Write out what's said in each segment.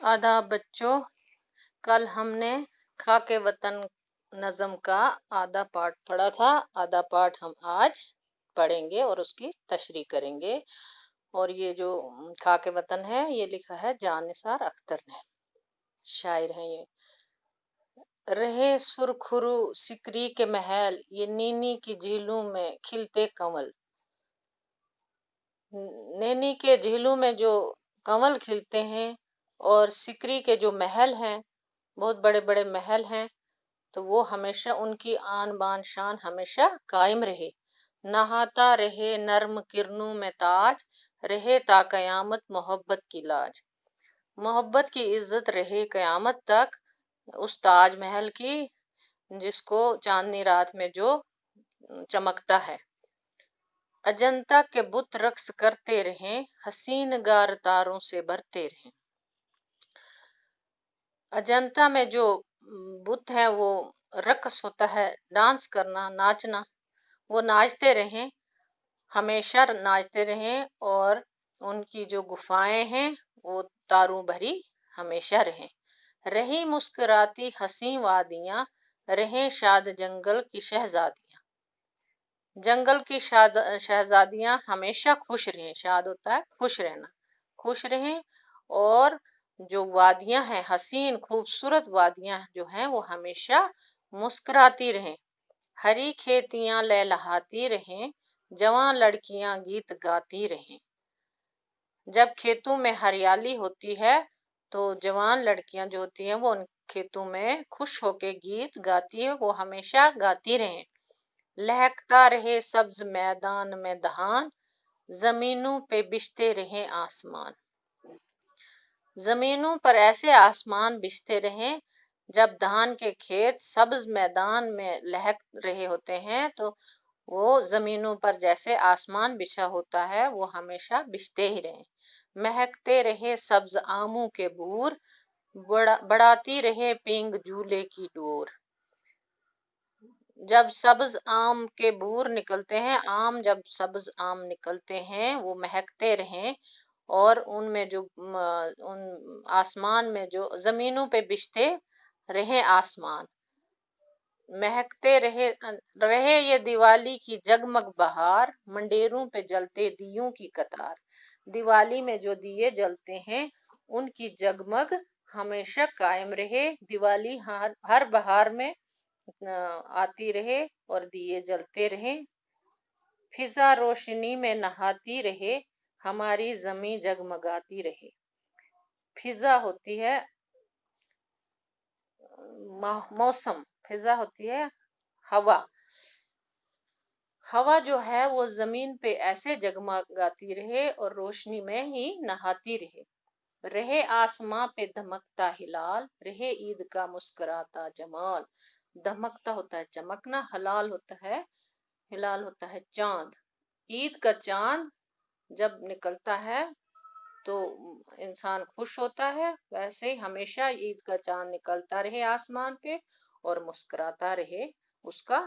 आदाब बच्चों। कल हमने खाके वतन नज़म का आधा पाठ पढ़ा था। आधा पाठ हम आज पढ़ेंगे और उसकी तशरीह करेंगे। और ये जो खाके वतन है ये लिखा है जानिसार अख्तर ने, शायर हैं ये। रहे सुरखुरू सिकरी के महल, ये नीनी की झीलों में खिलते कमल। नैनी के झीलों में जो कमल खिलते हैं और सिकरी के जो महल हैं, बहुत बड़े बड़े महल हैं, तो वो हमेशा उनकी आन बान शान हमेशा कायम रहे। नहाता रहे नर्म किरणों में ताज, रहे ता कयामत मोहब्बत की लाज। मोहब्बत की इज्जत रहे कयामत तक उस ताज महल की, जिसको चांदनी रात में जो चमकता है। अजंता के बुत रक्स करते रहें, हसीन गार तारों से भरते रहें। अजंता में जो बुत है वो रक्स होता है, डांस करना, नाचना। वो नाचते रहें, हमेशा नाचते रहें, और उनकी जो गुफाएं हैं वो तारों भरी हमेशा रहें। रही मुस्कुराती हंसी वादियां, रहें शाद जंगल की शहजादियां। जंगल की शहजादियां हमेशा खुश रहें। शाद होता है खुश रहना, खुश रहें। और जो वादियां हैं, हसीन खूबसूरत वादियां जो हैं, वो हमेशा मुस्कुराती रहें। हरी खेतियां लहलहाती रहें, जवान लड़कियां गीत गाती रहें। जब खेतों में हरियाली होती है तो जवान लड़कियां जो होती हैं वो उन खेतों में खुश होके गीत गाती है, वो हमेशा गाती रहें। लहकता रहे सब्ज मैदान में दहान, जमीनों पे बिछते रहे आसमान। जमीनों पर ऐसे आसमान बिछते रहे, जब धान के खेत सब्ज मैदान में लहक रहे होते हैं तो वो जमीनों पर जैसे आसमान बिछा होता है वो हमेशा बिछते ही रहे। महकते रहे सब्ज आमों के बूर, बढ़ाती रहे पींग झूले की डोर। जब सब्ज आम के बूर निकलते हैं, आम जब सब्ज आम निकलते हैं वो महकते रहें, और उनमें जो उन आसमान में जो जमीनों पे बिछते रहे आसमान, महकते रहे ये दिवाली की जगमग बहार, मंडेरों पे जलते दियों की कतार। दिवाली में जो दिए जलते हैं उनकी जगमग हमेशा कायम रहे। दिवाली हर बहार में आती रहे और दिए जलते रहे। फिजा रोशनी में नहाती रहे, हमारी जमी जगमगाती रहे। फिजा होती है मौसम, फिजा होती है हवा। हवा जो है वो जमीन पे ऐसे जगमगाती रहे और रोशनी में ही नहाती रहे। रहे आसमां पे धमकता हिलाल, रहे ईद का मुस्कुराता जमाल। धमकता होता है चमकना, हलाल होता है, हिलाल होता है चांद। ईद का चांद जब निकलता है तो इंसान खुश होता है, वैसे ही हमेशा ईद का चांद निकलता रहे आसमान पे और मुस्कुराता रहे। उसका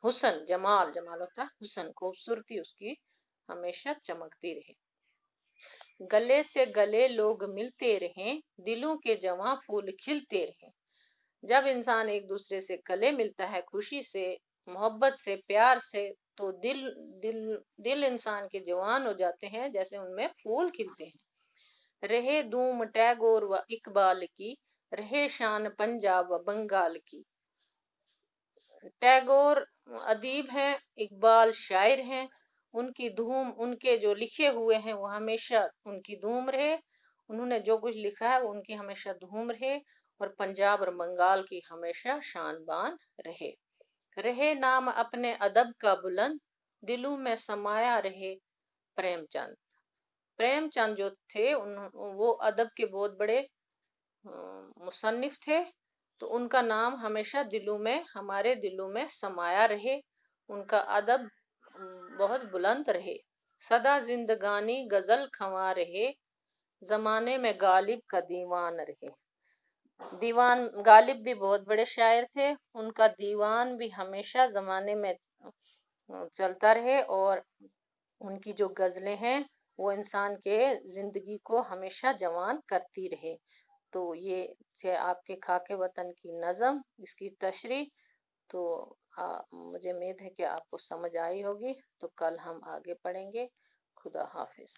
हुस्न, जमाल, जमाल होता है हुस्न, खूबसूरती उसकी हमेशा चमकती रहे। गले से गले लोग मिलते रहें, दिलों के जवां फूल खिलते रहें। जब इंसान एक दूसरे से गले मिलता है खुशी से, मोहब्बत से, प्यार से, तो दिल दिल दिल इंसान के जवान हो जाते हैं, जैसे उनमें फूल खिलते हैं। रहे धूम टैगोर व इकबाल की, रहे शान पंजाब व बंगाल की। टैगोर अदीब हैं, इकबाल शायर हैं। उनकी धूम, उनके जो लिखे हुए हैं वो हमेशा उनकी धूम रहे। उन्होंने जो कुछ लिखा है वो उनकी हमेशा धूम रहे। और पंजाब और बंगाल की हमेशा शान बान रहे। रहे नाम अपने अदब का बुलंद, दिलों में समाया रहे प्रेमचंद। प्रेमचंद जो थे वो अदब के बहुत बड़े मुसन्निफ थे, तो उनका नाम हमेशा दिलों में, हमारे दिलों में समाया रहे। उनका अदब बहुत बुलंद रहे। सदा जिंदगानी गजल खवा रहे, जमाने में गालिब का दीवान रहे। दीवान गालिब भी बहुत बड़े शायर थे, उनका दीवान भी हमेशा जमाने में चलता रहे, और उनकी जो गजलें हैं वो इंसान के जिंदगी को हमेशा जवान करती रहे। तो ये थे आपके खाके वतन की नज़म, इसकी तशरीह। तो मुझे उम्मीद है कि आपको समझ आई होगी। तो कल हम आगे पढ़ेंगे। खुदा हाफिज।